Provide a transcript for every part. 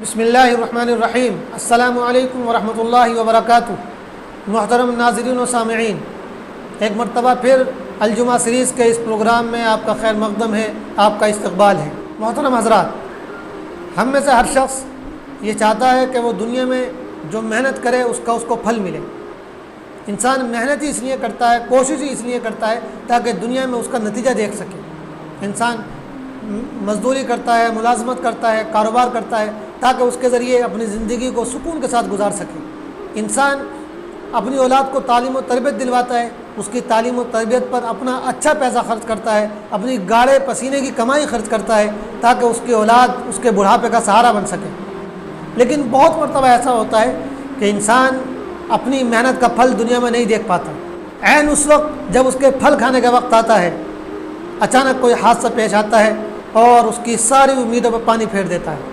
بسم اللہ الرحمن الرحیم۔ السلام علیکم ورحمۃ اللہ وبرکاتہ۔ محترم ناظرین و سامعین، ایک مرتبہ پھر الجمعہ سیریز کے اس پروگرام میں آپ کا خیر مقدم ہے، آپ کا استقبال ہے۔ محترم حضرات، ہم میں سے ہر شخص یہ چاہتا ہے کہ وہ دنیا میں جو محنت کرے اس کو پھل ملے۔ انسان محنت ہی اس لیے کرتا ہے، کوشش ہی اس لیے کرتا ہے تاکہ دنیا میں اس کا نتیجہ دیکھ سکے۔ انسان مزدوری کرتا ہے، ملازمت کرتا ہے، کاروبار کرتا ہے تاکہ اس کے ذریعے اپنی زندگی کو سکون کے ساتھ گزار سکے۔ انسان اپنی اولاد کو تعلیم و تربیت دلواتا ہے، اس کی تعلیم و تربیت پر اپنا اچھا پیسہ خرچ کرتا ہے، اپنی گاڑے پسینے کی کمائی خرچ کرتا ہے تاکہ اس کی اولاد اس کے بڑھاپے کا سہارا بن سکے۔ لیکن بہت مرتبہ ایسا ہوتا ہے کہ انسان اپنی محنت کا پھل دنیا میں نہیں دیکھ پاتا۔ عین اس وقت جب اس کے پھل کھانے کا وقت آتا ہے، اچانک کوئی حادثہ پیش آتا ہے اور اس کی ساری امیدوں پر پانی پھیر دیتا ہے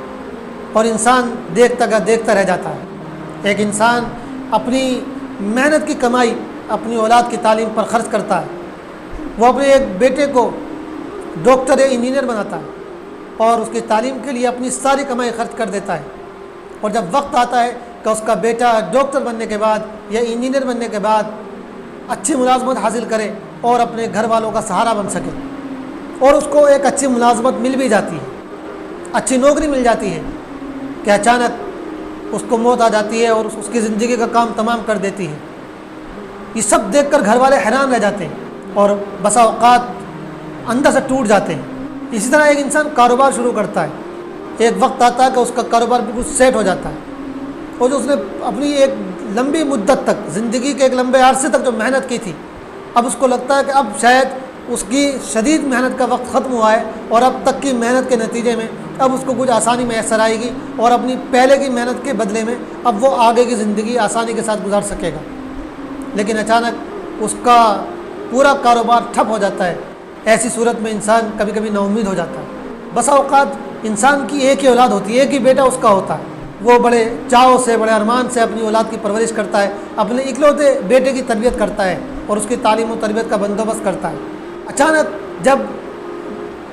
اور انسان دیکھتا رہ جاتا ہے۔ ایک انسان اپنی محنت کی کمائی اپنی اولاد کی تعلیم پر خرچ کرتا ہے، وہ اپنے ایک بیٹے کو ڈاکٹر یا انجینئر بناتا ہے اور اس کی تعلیم کے لیے اپنی ساری کمائی خرچ کر دیتا ہے، اور جب وقت آتا ہے کہ اس کا بیٹا ڈاکٹر بننے کے بعد یا انجینئر بننے کے بعد اچھی ملازمت حاصل کرے اور اپنے گھر والوں کا سہارا بن سکے، اور اس کو ایک اچھی ملازمت مل بھی جاتی ہے، اچھی نوکری مل جاتی ہے، کہ اچانک اس کو موت آ جاتی ہے اور اس کی زندگی کا کام تمام کر دیتی ہے۔ یہ سب دیکھ کر گھر والے حیران رہ جاتے ہیں اور بسا اوقات اندر سے ٹوٹ جاتے ہیں۔ اسی طرح ایک انسان کاروبار شروع کرتا ہے، ایک وقت آتا ہے کہ اس کا کاروبار بالکل سیٹ ہو جاتا ہے، اور جو اس نے اپنی ایک لمبی مدت تک، زندگی کے ایک لمبے عرصے تک جو محنت کی تھی، اب اس کو لگتا ہے کہ اب شاید اس کی شدید محنت کا وقت ختم ہوا ہے اور اب تک کی محنت کے نتیجے میں اب اس کو کچھ آسانی میسر آئے گی اور اپنی پہلے کی محنت کے بدلے میں اب وہ آگے کی زندگی آسانی کے ساتھ گزار سکے گا۔ لیکن اچانک اس کا پورا کاروبار ٹھپ ہو جاتا ہے۔ ایسی صورت میں انسان کبھی کبھی نا امید ہو جاتا ہے۔ بسا اوقات انسان کی ایک ہی اولاد ہوتی ہے، ایک ہی بیٹا اس کا ہوتا ہے، وہ بڑے چاؤ سے، بڑے ارمان سے اپنی اولاد کی پرورش کرتا ہے، اپنے اکلوتے بیٹے کی تربیت کرتا ہے اور اس کی تعلیم و تربیت کا بندوبست کرتا ہے۔ اچانک جب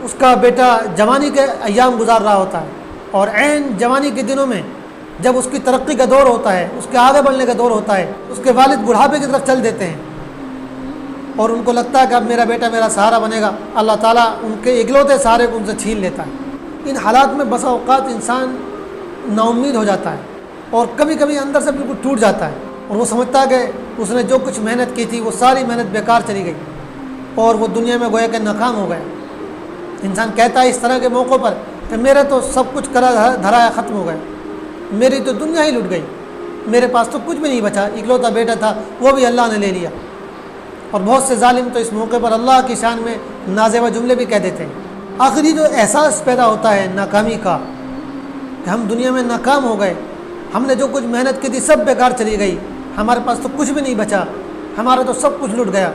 اس کا بیٹا جوانی کے ایام گزار رہا ہوتا ہے اور عین جوانی کے دنوں میں جب اس کی ترقی کا دور ہوتا ہے، اس کے آگے بڑھنے کا دور ہوتا ہے، اس کے والد بڑھاپے کی طرف چل دیتے ہیں اور ان کو لگتا ہے کہ اب میرا بیٹا میرا سہارا بنے گا، اللہ تعالیٰ ان کے اکلوتے سہارے کو ان سے چھین لیتا ہے۔ ان حالات میں بسا اوقات انسان نا امید ہو جاتا ہے اور کبھی کبھی اندر سے بالکل ٹوٹ جاتا ہے، اور وہ سمجھتا ہے کہ اس نے جو کچھ محنت کی تھی وہ ساری محنت بیکار چلی گئی اور وہ دنیا میں گویا کہ ناکام ہو گیا۔ انسان کہتا ہے اس طرح کے موقعوں پر کہ میرا تو سب کچھ کرا دھرایا ختم ہو گیا، میری تو دنیا ہی لٹ گئی، میرے پاس تو کچھ بھی نہیں بچا، اکلوتا بیٹا تھا وہ بھی اللہ نے لے لیا۔ اور بہت سے ظالم تو اس موقع پر اللہ کی شان میں نازیبہ جملے بھی کہہ دیتے ہیں۔ آخری جو احساس پیدا ہوتا ہے ناکامی کا کہ ہم دنیا میں ناکام ہو گئے، ہم نے جو کچھ محنت کی تھی سب بیکار چلی گئی، ہمارے پاس تو کچھ بھی نہیں بچا، ہمارا تو سب کچھ لٹ گیا۔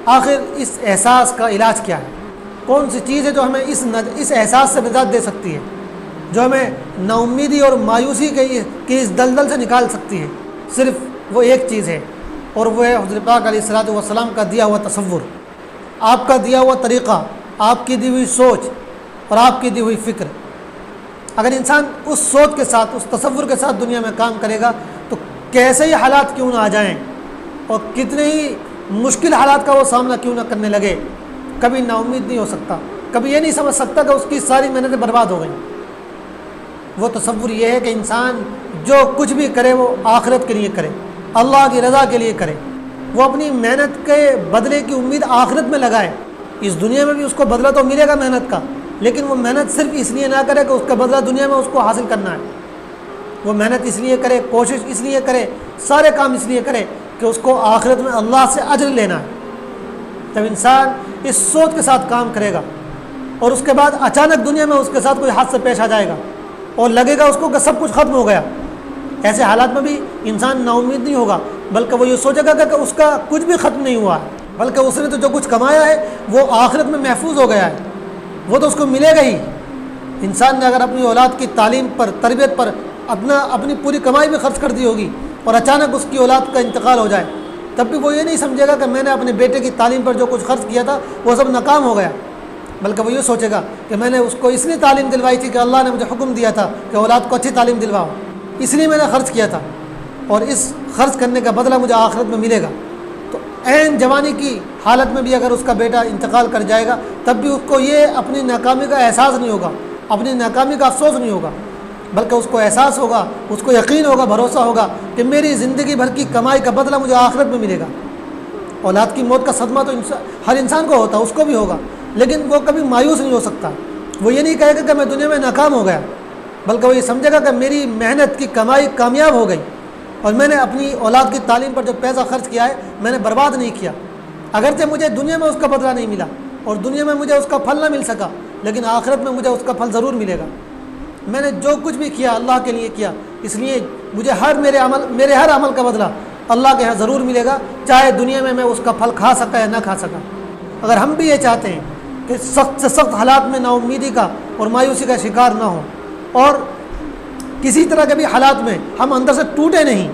آخر اس احساس کا علاج کیا ہے؟ کون سی چیز ہے جو ہمیں اس احساس سے نجات دے سکتی ہے، جو ہمیں نا امیدی اور مایوسی کی اس دلدل سے نکال سکتی ہے؟ صرف وہ ایک چیز ہے، اور وہ ہے حضرت پاک علیہ الصلوۃ والسلام کا دیا ہوا تصور، آپ کا دیا ہوا طریقہ، آپ کی دی ہوئی سوچ اور آپ کی دی ہوئی فکر۔ اگر انسان اس سوچ کے ساتھ، اس تصور کے ساتھ دنیا میں کام کرے گا تو کیسے ہی حالات کیوں نہ آ جائیں اور کتنے ہی مشکل حالات کا وہ سامنا کیوں نہ کرنے لگے، کبھی نا امید نہیں ہو سکتا، کبھی یہ نہیں سمجھ سکتا کہ اس کی ساری محنتیں برباد ہو گئیں۔ وہ تصور یہ ہے کہ انسان جو کچھ بھی کرے وہ آخرت کے لیے کرے، اللہ کی رضا کے لیے کرے، وہ اپنی محنت کے بدلے کی امید آخرت میں لگائے۔ اس دنیا میں بھی اس کو بدلہ تو ملے گا محنت کا، لیکن وہ محنت صرف اس لیے نہ کرے کہ اس کا بدلہ دنیا میں اس کو حاصل کرنا ہے۔ وہ محنت اس لیے کرے، کوشش اس لیے کرے، سارے کام اس لیے کرے کہ اس کو آخرت میں اللہ سے اجر لینا ہے۔ جب انسان اس سوچ کے ساتھ کام کرے گا اور اس کے بعد اچانک دنیا میں اس کے ساتھ کوئی حادثہ پیش آ جائے گا اور لگے گا اس کو کہ سب کچھ ختم ہو گیا، ایسے حالات میں بھی انسان نا امید نہیں ہوگا، بلکہ وہ یہ سوچے گا کہ اس کا کچھ بھی ختم نہیں ہوا ہے، بلکہ اس نے تو جو کچھ کمایا ہے وہ آخرت میں محفوظ ہو گیا ہے، وہ تو اس کو ملے گا ہی۔ انسان نے اگر اپنی اولاد کی تعلیم پر، تربیت پر اپنی پوری کمائی بھی خرچ کر دی ہوگی اور اچانک اس کی اولاد کا انتقال ہو جائے، تب بھی وہ یہ نہیں سمجھے گا کہ میں نے اپنے بیٹے کی تعلیم پر جو کچھ خرچ کیا تھا وہ سب ناکام ہو گیا، بلکہ وہ یہ سوچے گا کہ میں نے اس کو اس لیے تعلیم دلوائی تھی کہ اللہ نے مجھے حکم دیا تھا کہ اولاد کو اچھی تعلیم دلواؤ، اس لیے میں نے خرچ کیا تھا، اور اس خرچ کرنے کا بدلہ مجھے آخرت میں ملے گا۔ تو عین جوانی کی حالت میں بھی اگر اس کا بیٹا انتقال کر جائے گا تب بھی اس کو یہ اپنی ناکامی کا احساس نہیں ہوگا، اپنی ناکامی کا افسوس نہیں ہوگا، بلکہ اس کو احساس ہوگا، اس کو یقین ہوگا، بھروسہ ہوگا کہ میری زندگی بھر کی کمائی کا بدلہ مجھے آخرت میں ملے گا۔ اولاد کی موت کا صدمہ تو ہر انسان کو ہوتا ہے، اس کو بھی ہوگا، لیکن وہ کبھی مایوس نہیں ہو سکتا۔ وہ یہ نہیں کہے گا کہ میں دنیا میں ناکام ہو گیا، بلکہ وہ یہ سمجھے گا کہ میری محنت کی کمائی کامیاب ہو گئی، اور میں نے اپنی اولاد کی تعلیم پر جو پیسہ خرچ کیا ہے میں نے برباد نہیں کیا۔ اگرچہ مجھے دنیا میں اس کا بدلہ نہیں ملا اور دنیا میں مجھے اس کا پھل نہ مل سکا، لیکن آخرت میں مجھے اس کا پھل ضرور ملے گا۔ میں نے جو کچھ بھی کیا اللہ کے لیے کیا، اس لیے مجھے میرے ہر عمل کا بدلہ اللہ کے ہاں ضرور ملے گا، چاہے دنیا میں اس کا پھل کھا سکا یا نہ کھا سکا۔ اگر ہم بھی یہ چاہتے ہیں کہ سخت سے سخت حالات میں نا امیدی کا اور مایوسی کا شکار نہ ہوں، اور کسی طرح کے بھی حالات میں ہم اندر سے ٹوٹے نہیں،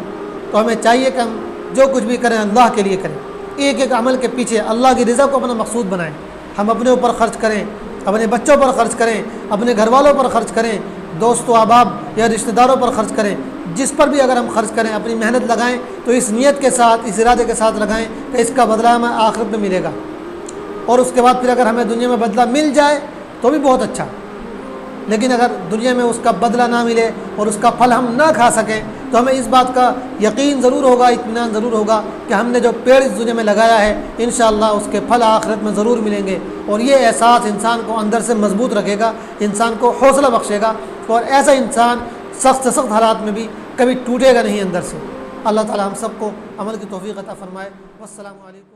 تو ہمیں چاہیے کہ ہم جو کچھ بھی کریں اللہ کے لیے کریں، ایک ایک عمل کے پیچھے اللہ کی رضا کو اپنا مقصود بنائیں۔ ہم اپنے اوپر خرچ کریں، اپنے بچوں پر خرچ کریں، اپنے گھر والوں پر خرچ کریں، دوست و احباب یا رشتہ داروں پر خرچ کریں، جس پر بھی اگر ہم خرچ کریں اپنی محنت لگائیں تو اس نیت کے ساتھ، اس ارادے کے ساتھ لگائیں کہ اس کا بدلہ ہمیں آخرت میں ملے گا، اور اس کے بعد پھر اگر ہمیں دنیا میں بدلہ مل جائے تو بھی بہت اچھا، لیکن اگر دنیا میں اس کا بدلہ نہ ملے اور اس کا پھل ہم نہ کھا سکیں تو ہمیں اس بات کا یقین ضرور ہوگا، اطمینان ضرور ہوگا کہ ہم نے جو پیڑ اس دنیا میں لگایا ہے انشاءاللہ اس کے پھل آخرت میں ضرور ملیں گے، اور یہ احساس انسان کو اندر سے مضبوط رکھے گا، انسان کو حوصلہ بخشے گا، اور ایسا انسان سخت سے سخت حالات میں بھی کبھی ٹوٹے گا نہیں اندر سے۔ اللہ تعالی ہم سب کو عمل کی توفیق عطا فرمائے۔ والسلام علیکم۔